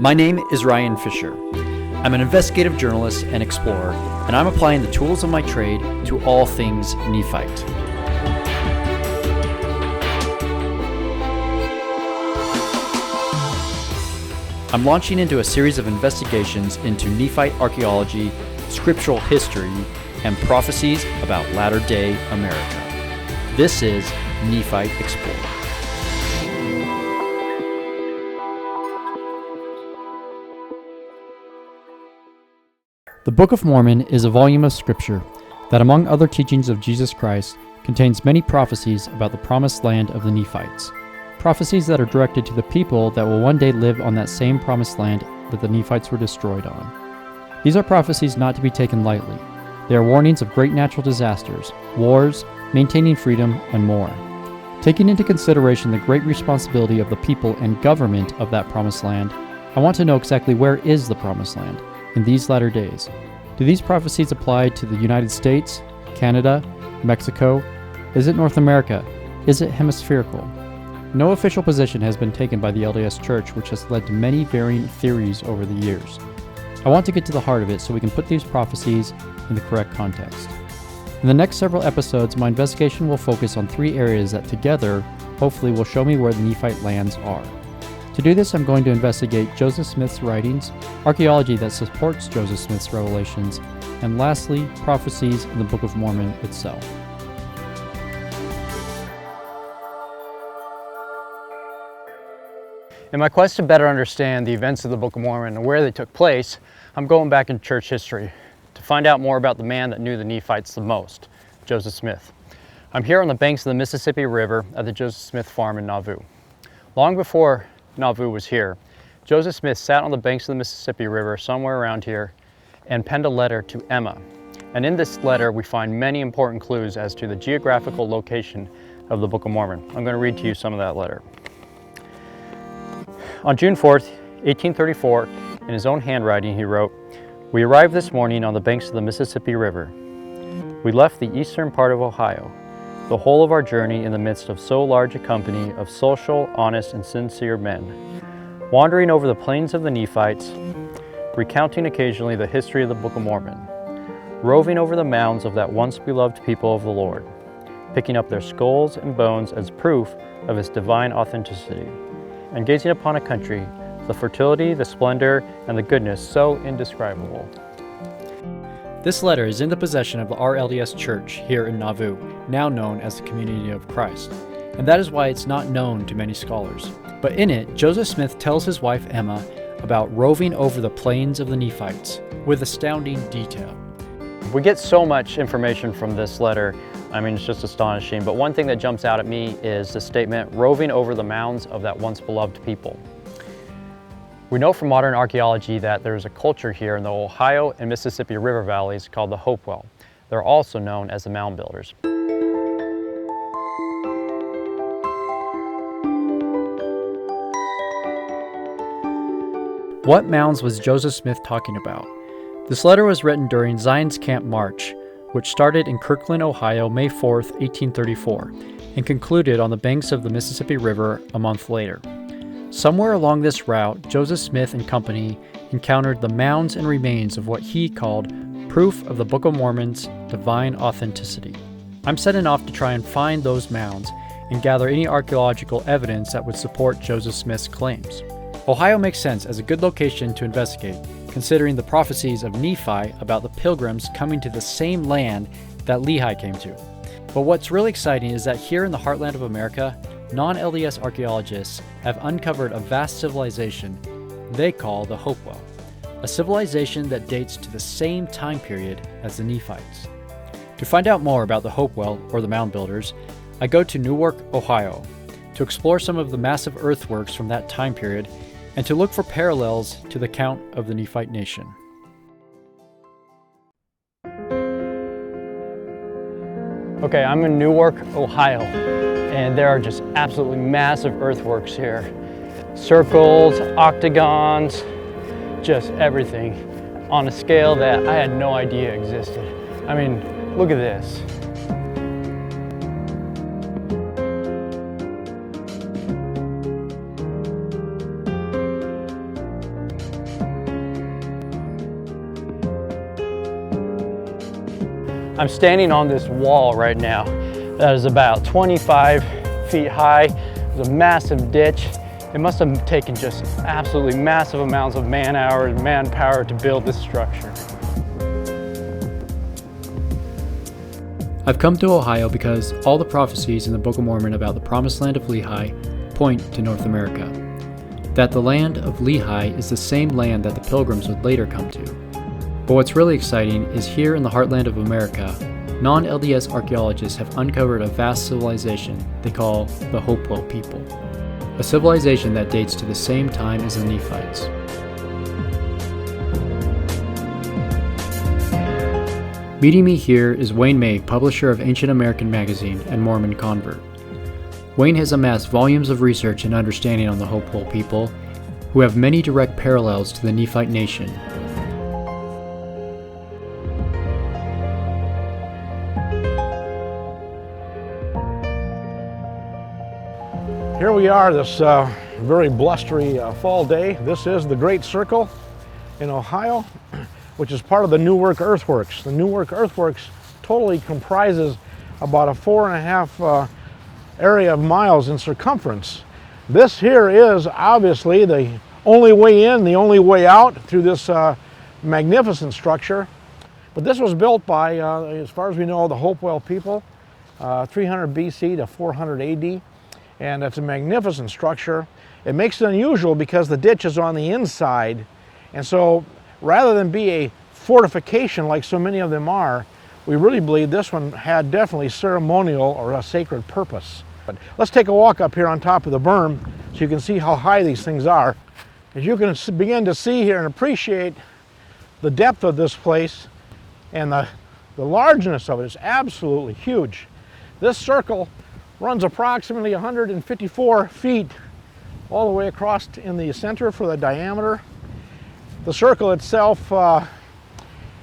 My name is Ryan Fisher. I'm an investigative journalist and explorer, and I'm applying the tools of my trade to all things Nephite. I'm launching into a series of investigations into Nephite archaeology, scriptural history, and prophecies about latter-day America. This is Nephite Explorer. The Book of Mormon is a volume of scripture that, among other teachings of Jesus Christ, contains many prophecies about the promised land of the Nephites. Prophecies that are directed to the people that will one day live on that same promised land that the Nephites were destroyed on. These are prophecies not to be taken lightly. They are warnings of great natural disasters, wars, maintaining freedom, and more. Taking into consideration the great responsibility of the people and government of that promised land, I want to know exactly where is the promised land in these latter days. Do these prophecies apply to the United States, Canada, Mexico? Is it North America? Is it hemispherical? No official position has been taken by the LDS Church, which has led to many varying theories over the years. I want to get to the heart of it so we can put these prophecies in the correct context. In the next several episodes, my investigation will focus on three areas that together hopefully will show me where the Nephite lands are. To do this, I'm going to investigate Joseph Smith's writings, archaeology that supports Joseph Smith's revelations, and lastly, prophecies in the Book of Mormon itself. In my quest to better understand the events of the Book of Mormon and where they took place, I'm going back in church history to find out more about the man that knew the Nephites the most, Joseph Smith. I'm here on the banks of the Mississippi River at the Joseph Smith farm in Nauvoo. Long before Nauvoo was here, Joseph Smith sat on the banks of the Mississippi River somewhere around here and penned a letter to Emma. And in this letter, we find many important clues as to the geographical location of the Book of Mormon. I'm going to read to you some of that letter. On June 4th, 1834, in his own handwriting, he wrote, "We arrived this morning on the banks of the Mississippi River. We left the eastern part of Ohio, the whole of our journey in the midst of so large a company of social, honest, and sincere men, wandering over the plains of the Nephites, recounting occasionally the history of the Book of Mormon, roving over the mounds of that once beloved people of the Lord, picking up their skulls and bones as proof of its divine authenticity, and gazing upon a country, the fertility, the splendor, and the goodness so indescribable." This letter is in the possession of the RLDS Church here in Nauvoo, now known as the Community of Christ, and that is why it's not known to many scholars. But in it, Joseph Smith tells his wife Emma about roving over the plains of the Nephites with astounding detail. We get so much information from this letter, I mean, it's just astonishing, but one thing that jumps out at me is the statement, roving over the mounds of that once beloved people. We know from modern archaeology that there's a culture here in the Ohio and Mississippi River valleys called the Hopewell. They're also known as the mound builders. What mounds was Joseph Smith talking about? This letter was written during Zion's Camp March, which started in Kirkland, Ohio, May 4th, 1834, and concluded on the banks of the Mississippi River a month later. Somewhere along this route, Joseph Smith and company encountered the mounds and remains of what he called proof of the Book of Mormon's divine authenticity. I'm setting off to try and find those mounds and gather any archaeological evidence that would support Joseph Smith's claims. Ohio makes sense as a good location to investigate, considering the prophecies of Nephi about the pilgrims coming to the same land that Lehi came to. But what's really exciting is that here in the heartland of America, non-LDS archaeologists have uncovered a vast civilization they call the Hopewell, a civilization that dates to the same time period as the Nephites. To find out more about the Hopewell, or the mound builders, I go to Newark, Ohio, to explore some of the massive earthworks from that time period and to look for parallels to the account of the Nephite nation. Okay, I'm in Newark, Ohio, and there are just absolutely massive earthworks here. Circles, octagons, just everything on a scale that I had no idea existed. I mean, look at this. I'm standing on this wall right now that is about 25 feet high. There's a massive ditch. It must have taken just absolutely massive amounts of man-hours and manpower to build this structure. I've come to Ohio because all the prophecies in the Book of Mormon about the promised land of Lehi point to North America. That the land of Lehi is the same land that the Pilgrims would later come to. But what's really exciting is here in the heartland of America, non-LDS archaeologists have uncovered a vast civilization they call the Hopewell people. A civilization that dates to the same time as the Nephites. Meeting me here is Wayne May, publisher of Ancient American Magazine and Mormon convert. Wayne has amassed volumes of research and understanding on the Hopewell people, who have many direct parallels to the Nephite nation. Here we are this very blustery fall day. This is the Great Circle in Ohio, which is part of the Newark Earthworks. The Newark Earthworks totally comprises about a 4.5 area of miles in circumference. This here is obviously the only way in, the only way out through this magnificent structure. But this was built by, as far as we know, the Hopewell people, 300 BC to 400 AD. And it's a magnificent structure. It makes it unusual because the ditch is on the inside. And so rather than be a fortification like so many of them are, we really believe this one had definitely ceremonial or a sacred purpose. But let's take a walk up here on top of the berm so you can see how high these things are. As you can begin to see here and appreciate the depth of this place and the largeness of it is absolutely huge. This circle runs approximately 154 feet all the way across in the center for the diameter. The circle itself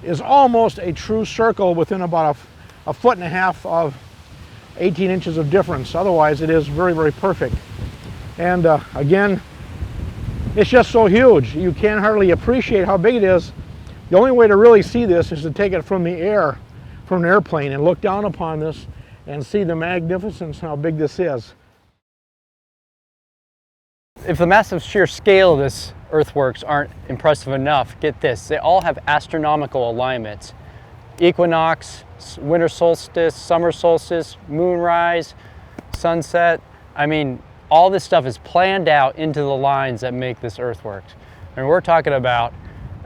is almost a true circle within about a 1.5 feet of 18 inches of difference. Otherwise, it is very, very perfect. And again, it's just so huge. You can't hardly appreciate how big it is. The only way to really see this is to take it from the air, from an airplane, and look down upon this and see the magnificence and how big this is. If the massive sheer scale of this earthworks aren't impressive enough, get this, they all have astronomical alignments. Equinox, winter solstice, summer solstice, moonrise, sunset. I mean, all this stuff is planned out into the lines that make this earthworks. And we're talking about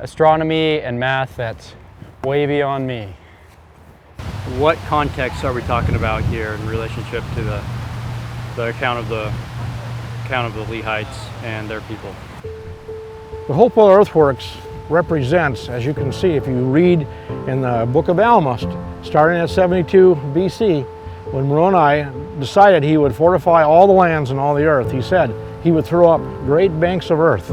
astronomy and math that's way beyond me. What context are we talking about here in relationship to the account of the Lehites and their people? The Hopewell Earthworks represents, as you can see if you read in the Book of Alma, starting at 72 BC, when Moroni decided he would fortify all the lands and all the earth. He said he would throw up great banks of earth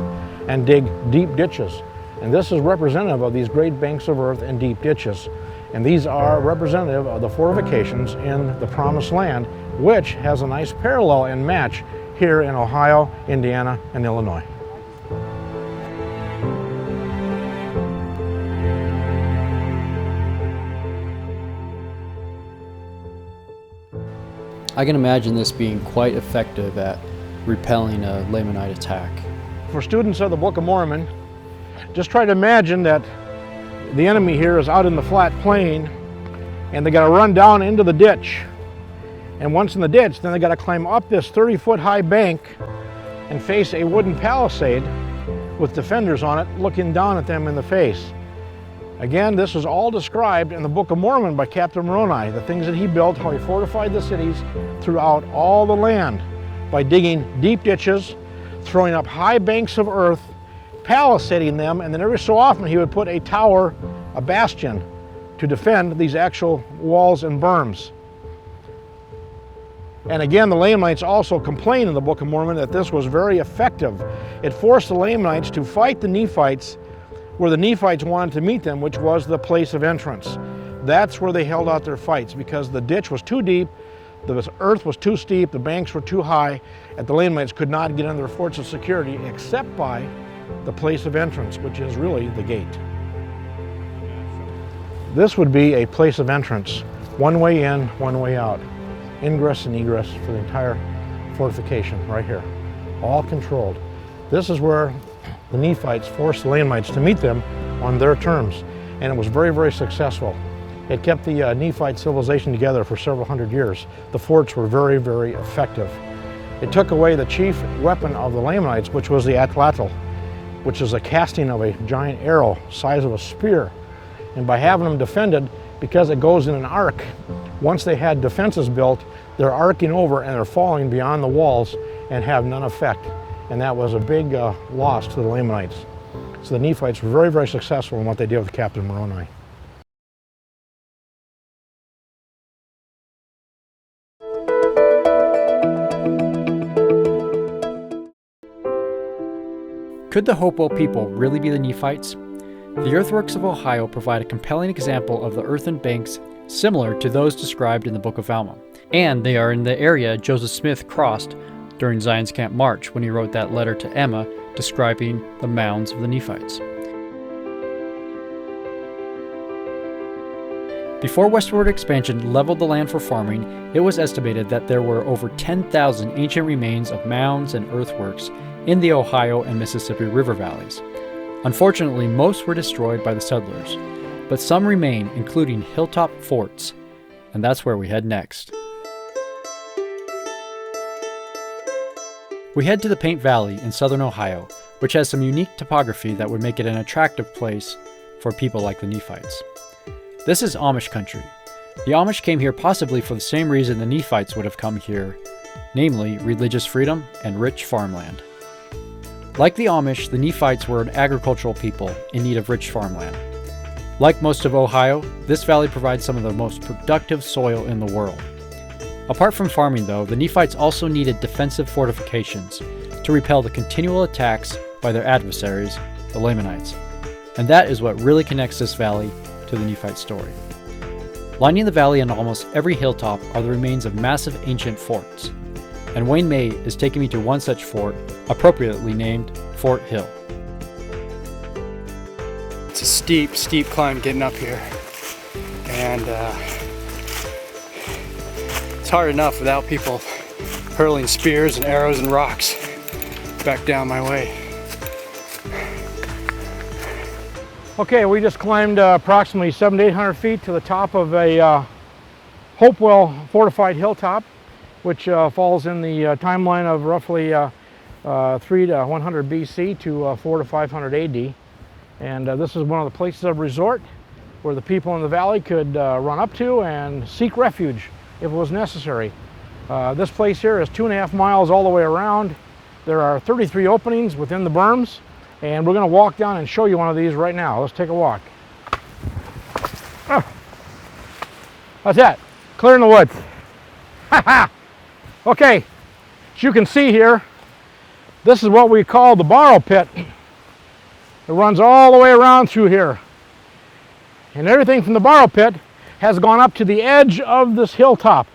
and dig deep ditches. And this is representative of these great banks of earth and deep ditches. And these are representative of the fortifications in the Promised Land, which has a nice parallel and match here in Ohio, Indiana, and Illinois. I can imagine this being quite effective at repelling a Lamanite attack. For students of the Book of Mormon, just try to imagine that the enemy here is out in the flat plain and they got to run down into the ditch. And once in the ditch, then they got to climb up this 30-foot high bank and face a wooden palisade with defenders on it looking down at them in the face. Again, this is all described in the Book of Mormon by Captain Moroni, the things that he built, how he fortified the cities throughout all the land by digging deep ditches, throwing up high banks of earth, palisading them, and then every so often he would put a tower, a bastion, to defend these actual walls and berms. And again, the Lamanites also complain in the Book of Mormon that this was very effective. It forced the Lamanites to fight the Nephites where the Nephites wanted to meet them, which was the place of entrance. That's where they held out their fights because the ditch was too deep, the earth was too steep, the banks were too high, and the Lamanites could not get into their forts of security except by the place of entrance, which is really the gate. This would be a place of entrance, one way in, one way out. Ingress and egress for the entire fortification right here, all controlled. This is where the Nephites forced the Lamanites to meet them on their terms, and it was very, very successful. It kept the Nephite civilization together for several hundred years. The forts were very, very effective. It took away the chief weapon of the Lamanites, which was the atlatl, which is a casting of a giant arrow, size of a spear. And by having them defended, because it goes in an arc, once they had defenses built, they're arcing over and they're falling beyond the walls and have none effect. And that was a big loss to the Lamanites. So the Nephites were very, very successful in what they did with Captain Moroni. Could the Hopewell people really be the Nephites? The earthworks of Ohio provide a compelling example of the earthen banks similar to those described in the Book of Alma. And they are in the area Joseph Smith crossed during Zion's Camp March when he wrote that letter to Emma describing the mounds of the Nephites. Before westward expansion leveled the land for farming, it was estimated that there were over 10,000 ancient remains of mounds and earthworks in the Ohio and Mississippi River valleys. Unfortunately, most were destroyed by the settlers, but some remain, including hilltop forts, and that's where we head next. We head to the Paint Valley in southern Ohio, which has some unique topography that would make it an attractive place for people like the Nephites. This is Amish country. The Amish came here possibly for the same reason the Nephites would have come here, namely religious freedom and rich farmland. Like the Amish, the Nephites were an agricultural people in need of rich farmland. Like most of Ohio, this valley provides some of the most productive soil in the world. Apart from farming though, the Nephites also needed defensive fortifications to repel the continual attacks by their adversaries, the Lamanites. And that is what really connects this valley to the Nephite story. Lining the valley on almost every hilltop are the remains of massive ancient forts. And Wayne May is taking me to one such fort, appropriately named Fort Hill. It's a steep climb getting up here, and it's hard enough without people hurling spears and arrows and rocks back down my way. Okay, we just climbed approximately 700 to 800 feet to the top of a Hopewell fortified hilltop, which falls in the timeline of roughly 3 to 100 BC to 4 to 500 AD. And this is one of the places of resort where the people in the valley could run up to and seek refuge if it was necessary. This place here is 2.5 miles all the way around. There are 33 openings within the berms, and we're going to walk down and show you one of these right now. Let's take a walk. Oh. How's that? Clearing the woods. Ha ha! Okay, as you can see here, this is what we call the borrow pit. It runs all the way around through here. And everything from the borrow pit has gone up to the edge of this hilltop.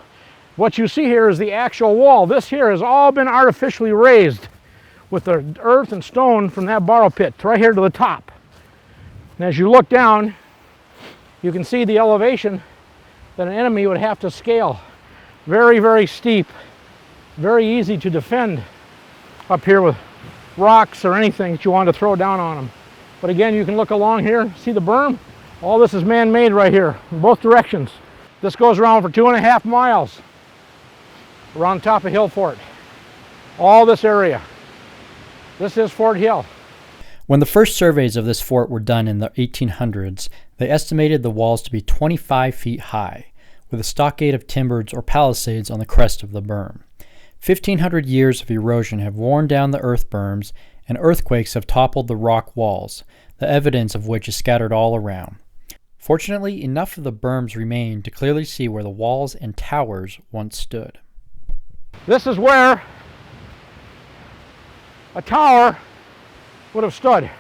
What you see here is the actual wall. This here has all been artificially raised with the earth and stone from that borrow pit right here to the top. And as you look down, you can see the elevation that an enemy would have to scale. Very, very steep. Very easy to defend up here with rocks or anything that you want to throw down on them. But again, you can look along here, see the berm? All this is man-made right here in both directions. This goes around for 2.5 miles around top of Hill Fort. All this area. This is Fort Hill. When the first surveys of this fort were done in the 1800s, they estimated the walls to be 25 feet high, with a stockade of timbers or palisades on the crest of the berm. 1,500 years of erosion have worn down the earth berms, and earthquakes have toppled the rock walls, the evidence of which is scattered all around. Fortunately, enough of the berms remain to clearly see where the walls and towers once stood. This is where a tower would have stood.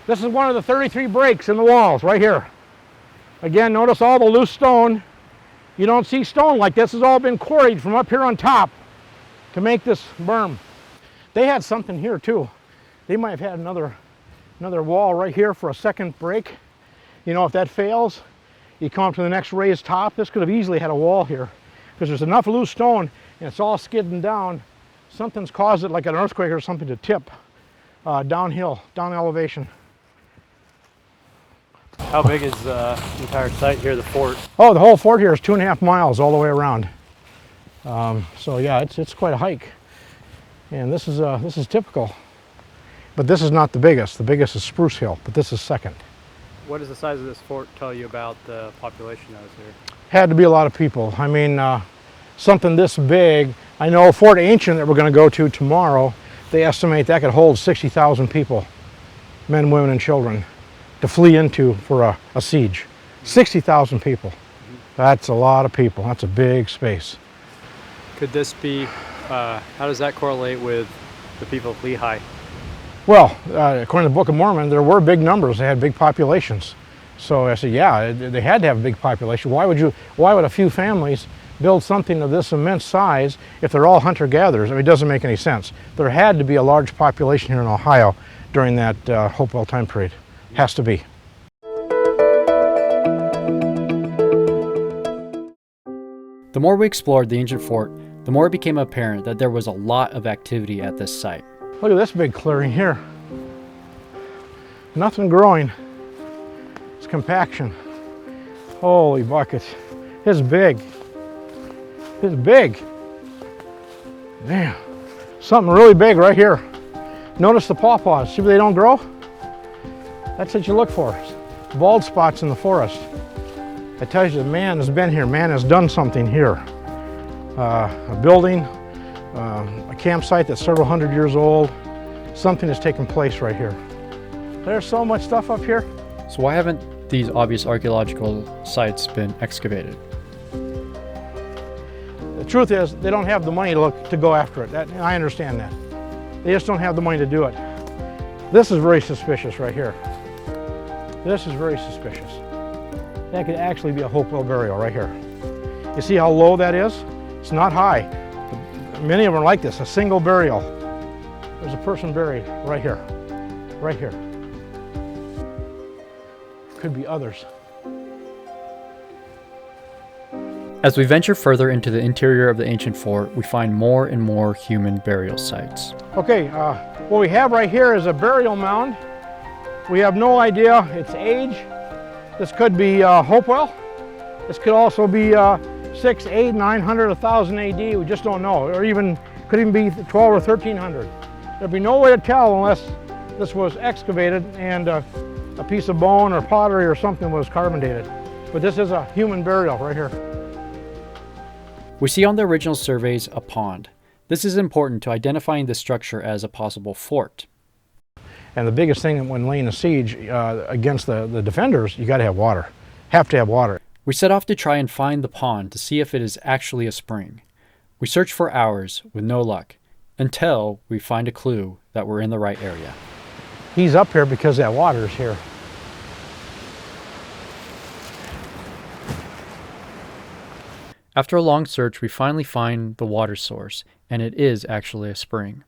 This is one of the 33 breaks in the walls right here. Again, notice all the loose stone. You don't see stone like this. This has all been quarried from up here on top to make this berm. They had something here too. They might have had another wall right here for a second break. You know, if that fails, You come up to the next raised top. This could have easily had a wall here because there's enough loose stone and it's all skidding down. Something's caused it, like an earthquake or something, to tip downhill, down elevation. How big is the entire site here, the fort? Oh, the whole fort here is 2.5 miles all the way around. So yeah, it's quite a hike. And this is typical. But this is not the biggest. The biggest is Spruce Hill, but this is second. What does the size of this fort tell you about the population that was here? Had to be a lot of people. I mean, something this big. I know Fort Ancient that we're going to go to tomorrow, they estimate that could hold 60,000 people, men, women, and children, to flee into for a siege. 60,000 people. That's a lot of people. That's a big space. Could this be, how does that correlate with the people of Lehi? Well, according to the Book of Mormon, there were big numbers. They had big populations. So I said, yeah, they had to have a big population. Why would a few families build something of this immense size if they're all hunter-gatherers? I mean, it doesn't make any sense. There had to be a large population here in Ohio during that Hopewell time period. Has to be. The more we explored the ancient fort, the more it became apparent that there was a lot of activity at this site. Look at this big clearing here. Nothing growing. It's compaction. Holy buckets. It's big. It's big. Man, something really big right here. Notice the pawpaws. See where they don't grow? That's what you look for. Bald spots in the forest. It tells you man has been here. Man has done something here. A building, a campsite that's several hundred years old. Something has taken place right here. There's so much stuff up here. So why haven't these obvious archaeological sites been excavated? The truth is, they don't have the money to go after it. I understand that. They just don't have the money to do it. This is very suspicious right here. This is very suspicious. That could actually be a Hopewell burial right here. You see how low that is? It's not high. Many of them are like this, a single burial. There's a person buried right here, right here. Could be others. As we venture further into the interior of the ancient fort, we find more and more human burial sites. Okay, what we have right here is a burial mound. We have no idea its age. This could be Hopewell. This could also be 600, 800, 900, 1000 AD. We just don't know. Or could even be 12 or 1300. There'd be no way to tell unless this was excavated and a piece of bone or pottery or something was carbon dated. But this is a human burial right here. We see on the original surveys a pond. This is important to identifying the structure as a possible fort. And the biggest thing when laying a siege against the defenders, you got to have water. Have to have water. We set off to try and find the pond to see if it is actually a spring. We search for hours with no luck until we find a clue that we're in the right area. He's up here because that water is here. After a long search, we finally find the water source, and it is actually a spring.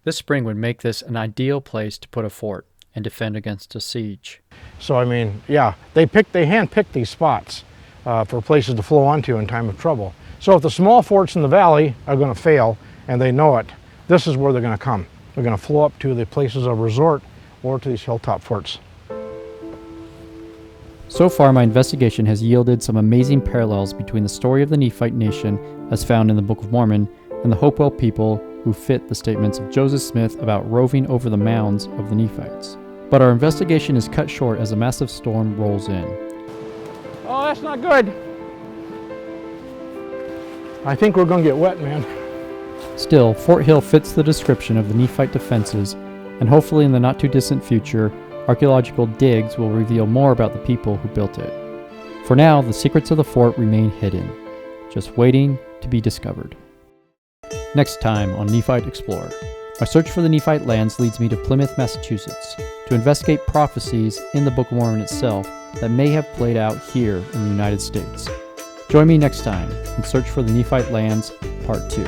This spring would make this an ideal place to put a fort and defend against a siege. So I mean, yeah, they hand-picked these spots for places to flow onto in time of trouble. So if the small forts in the valley are going to fail, and they know it, this is where they're going to come. They're going to flow up to the places of resort or to these hilltop forts. So far, my investigation has yielded some amazing parallels between the story of the Nephite nation, as found in the Book of Mormon, and the Hopewell people who fit the statements of Joseph Smith about roving over the mounds of the Nephites. But our investigation is cut short as a massive storm rolls in. Oh, that's not good. I think we're going to get wet, man. Still, Fort Hill fits the description of the Nephite defenses, and hopefully in the not-too-distant future, archaeological digs will reveal more about the people who built it. For now, the secrets of the fort remain hidden, just waiting to be discovered. Next time on Nephite Explorer, my search for the Nephite lands leads me to Plymouth, Massachusetts, to investigate prophecies in the Book of Mormon itself that may have played out here in the United States. Join me next time in Search for the Nephite Lands, Part 2.